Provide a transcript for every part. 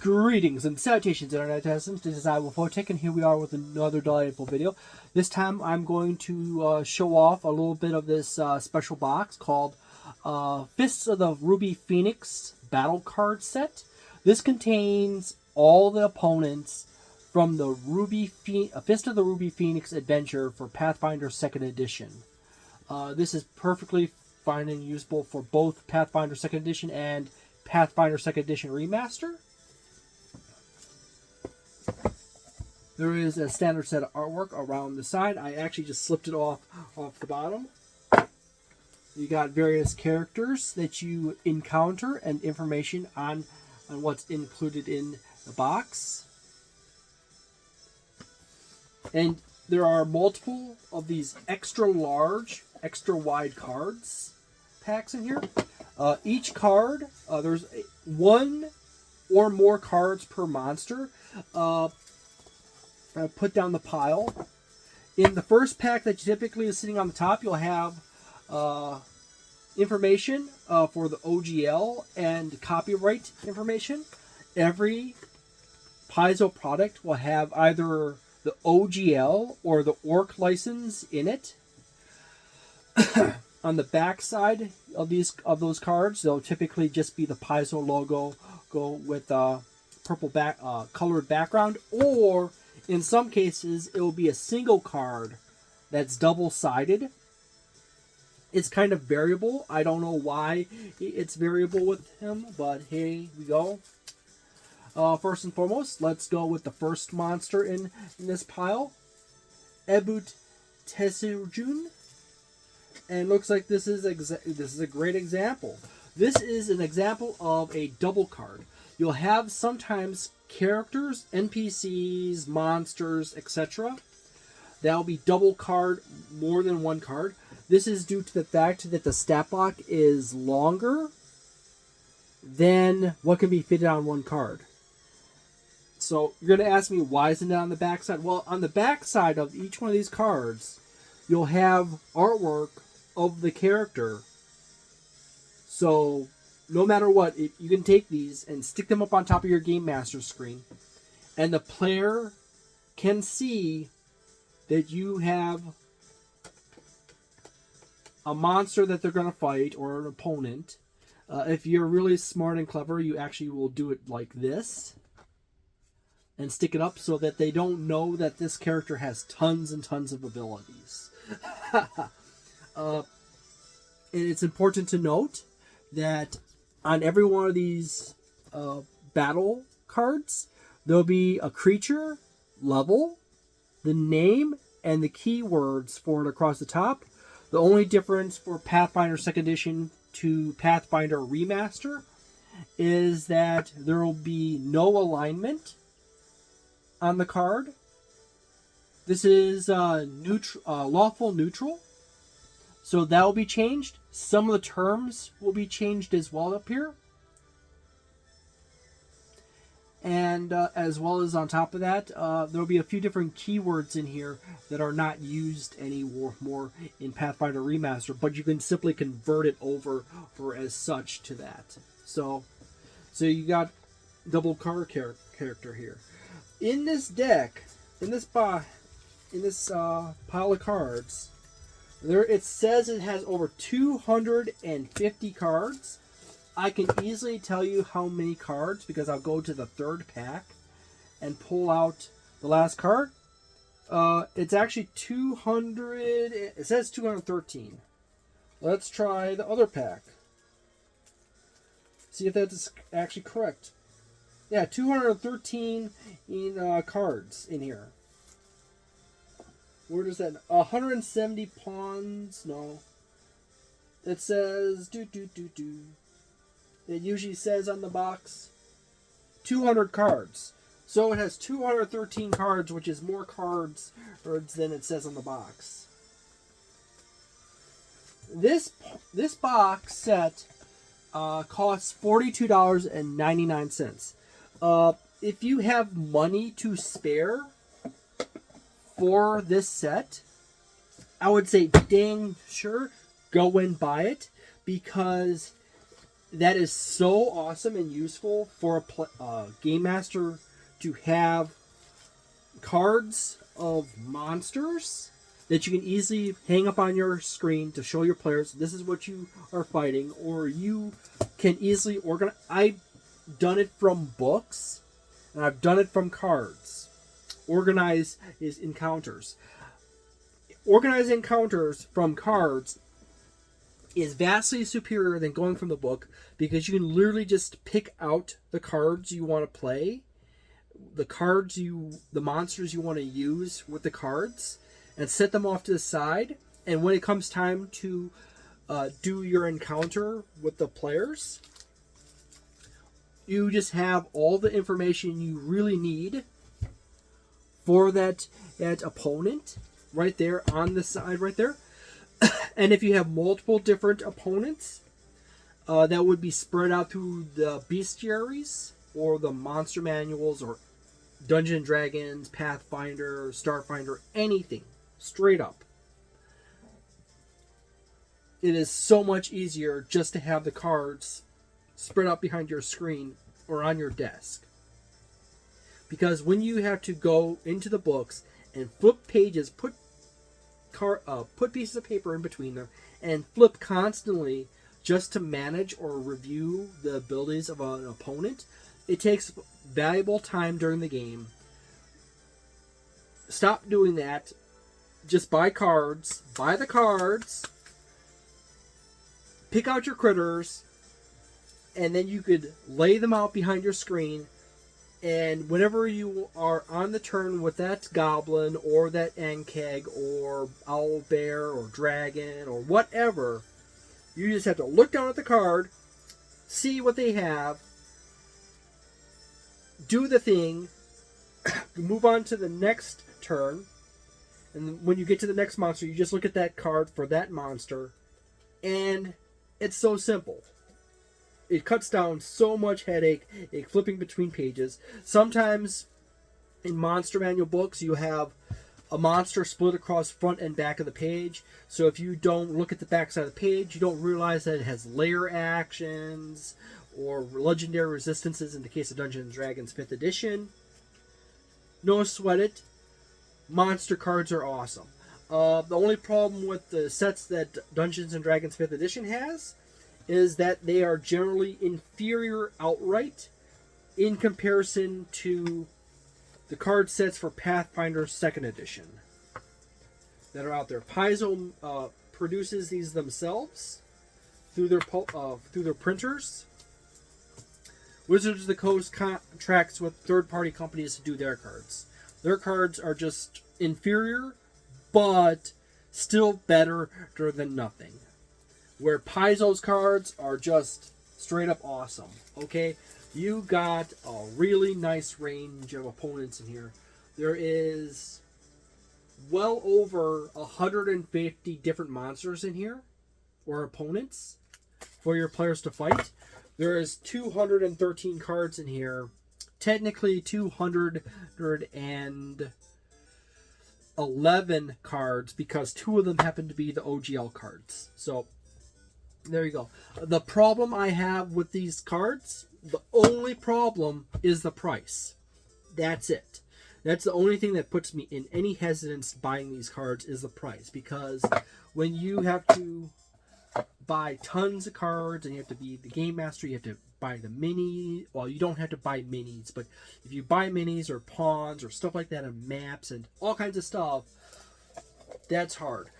Greetings and salutations, Internet Citizens. This is Wolfphototech, and here we are with another delightful video. This time I'm going to show off a little bit of this special box called Fists of the Ruby Phoenix Battle Card Set. This contains all the opponents from the Fist of the Ruby Phoenix adventure for Pathfinder 2nd Edition. This is perfectly fine and usable for both Pathfinder 2nd Edition and Pathfinder 2nd Edition Remaster. There is a standard set of artwork around the side. I actually just slipped it off the bottom. You got various characters that you encounter and information on what's included in the box. And there are multiple of these extra large, extra wide cards packs in here. Each card, there's one or more cards per monster. Put down the pile. In the first pack that typically is sitting on the top, you'll have information for the OGL and copyright information. Every Paizo product will have either the OGL or the ORC license in it. On the back side of those cards, they'll typically just be the Paizo logo, go with purple colored background, or in some cases, it will be a single card that's double-sided. It's kind of variable. I don't know why it's variable with him, but here we go. First and foremost, let's go with the first monster in this pile. Ebut Tesujun. And it looks like this is a great example. This is an example of a double card. You'll have sometimes characters, NPCs, monsters, etc. That'll be double card, more than one card. This is due to the fact that the stat block is longer than what can be fitted on one card. So you're going to ask me, why isn't it on the back side? Well, on the back side of each one of these cards, you'll have artwork of the character. So no matter what, you can take these and stick them up on top of your Game Master screen, and the player can see that you have a monster that they're going to fight, or an opponent. If you're really smart and clever, you actually will do it like this and stick it up so that they don't know that this character has tons and tons of abilities. And it's important to note that on every one of these battle cards, there'll be a creature, level, the name, and the keywords for it across the top. The only difference for Pathfinder 2nd Edition to Pathfinder Remaster is that there will be no alignment on the card. This is lawful neutral. So that will be changed. Some of the terms will be changed as well up here. And as well as on top of that, there will be a few different keywords in here that are not used anymore in Pathfinder Remaster, but you can simply convert it over for as such to that. So you got double card character here. In this deck, in this pile of cards, it says it has over 250 cards. I can easily tell you how many cards because I'll go to the third pack and pull out the last card. It's actually 200. It says 213. Let's try the other pack. See if that's actually correct. Yeah, 213 cards in here. Where does that? 170 pawns? No. It says It usually says on the box 200 cards. So it has 213 cards, which is more cards than it says on the box. This box set costs $42.99. If you have money to spare for this set, I would say dang sure go and buy it, because that is so awesome and useful for a game master to have cards of monsters that you can easily hang up on your screen to show your players this is what you are fighting, or you can easily organize. I've done it from books, and I've done it from cards. Organize is encounters. Organizing encounters from cards is vastly superior than going from the book, because you can literally just pick out the cards you want to play, the monsters you want to use with the cards, and set them off to the side. And when it comes time to do your encounter with the players, you just have all the information you really need for that opponent right there on the side right there. And if you have multiple different opponents, that would be spread out through the bestiaries or the monster manuals or Dungeons & Dragons, Pathfinder, Starfinder, anything. Straight up. It is so much easier just to have the cards spread out behind your screen or on your desk. Because when you have to go into the books and flip pages, put pieces of paper in between them, and flip constantly just to manage or review the abilities of an opponent, it takes valuable time during the game. Stop doing that. Just buy cards. Buy the cards. Pick out your critters. And then you could lay them out behind your screen. And whenever you are on the turn with that goblin or that Ankeg or owlbear or dragon or whatever, you just have to look down at the card, see what they have, do the thing, move on to the next turn, and when you get to the next monster, you just look at that card for that monster, and it's so simple. It cuts down so much headache, flipping between pages. Sometimes in monster manual books, you have a monster split across front and back of the page. So if you don't look at the back side of the page, you don't realize that it has layer actions or legendary resistances in the case of Dungeons & Dragons 5th edition. No sweat it. Monster cards are awesome. The only problem with the sets that Dungeons & Dragons 5th edition has is that they are generally inferior outright in comparison to the card sets for Pathfinder 2nd edition that are out there. Paizo produces these themselves through their printers. Wizards of the Coast contracts with third-party companies to do their cards. Their cards are just inferior, but still better than nothing. Where Paizo's cards are just straight up awesome. Okay, you got a really nice range of opponents in here. There is well over 150 different monsters in here, or opponents, for your players to fight. There is 213 cards in here. Technically 211 cards, because 2 of them happen to be the OGL cards. So there you go. The problem I have with these cards, the only problem is the price. That's it. That's the only thing that puts me in any hesitance buying these cards, is the price. Because when you have to buy tons of cards and you have to be the game master, you have to buy the mini. Well, you don't have to buy minis, but if you buy minis or pawns or stuff like that and maps and all kinds of stuff, that's hard.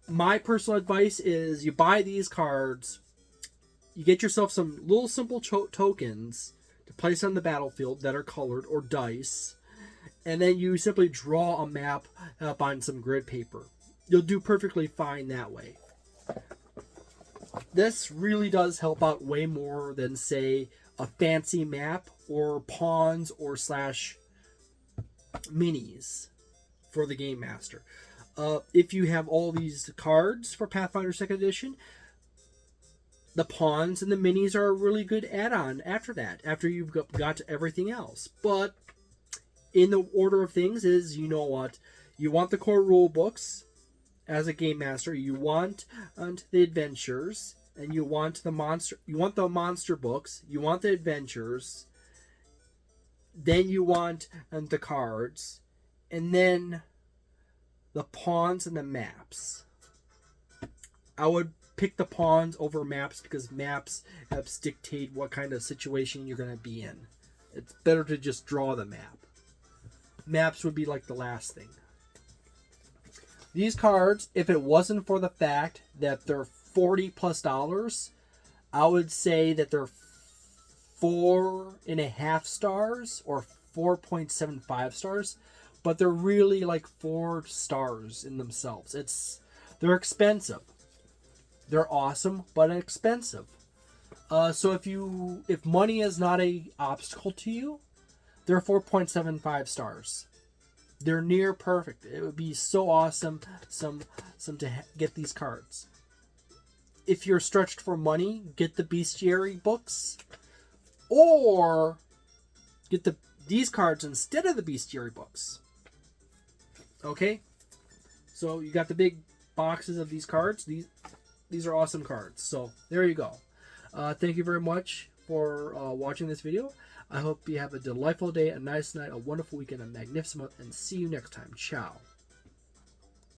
My personal advice is you buy these cards, you get yourself some little simple tokens to place on the battlefield that are colored, or dice, and then you simply draw a map up on some grid paper. You'll do perfectly fine that way. This really does help out way more than, say, a fancy map or pawns or slash minis for the Game Master. If you have all these cards for Pathfinder 2nd Edition, the pawns and the minis are a really good add-on after that, after you've got to everything else. But in the order of things is, you know what, you want the core rule books as a Game Master, you want the adventures, and you want the monster books, you want the adventures, then you want the cards, and then the pawns and the maps. I would pick the pawns over maps because maps helps dictate what kind of situation you're going to be in. It's better to just draw the map. Maps would be like the last thing. These cards, if it wasn't for the fact that they're $40+, I would say that they're 4.5 stars or 4.75 stars, but they're really like 4 stars in themselves. They're expensive. They're awesome, but expensive. So if money is not a obstacle to you, they're 4.75 stars. They're near perfect. It would be so awesome to get these cards. If you're stretched for money, get the bestiary books, or get these cards instead of the bestiary books. Okay, so you got the big boxes of these cards. These are awesome cards. So there you go. Thank you very much for watching this video. I hope you have a delightful day, a nice night, a wonderful weekend, a magnificent month, and see you next time. Ciao.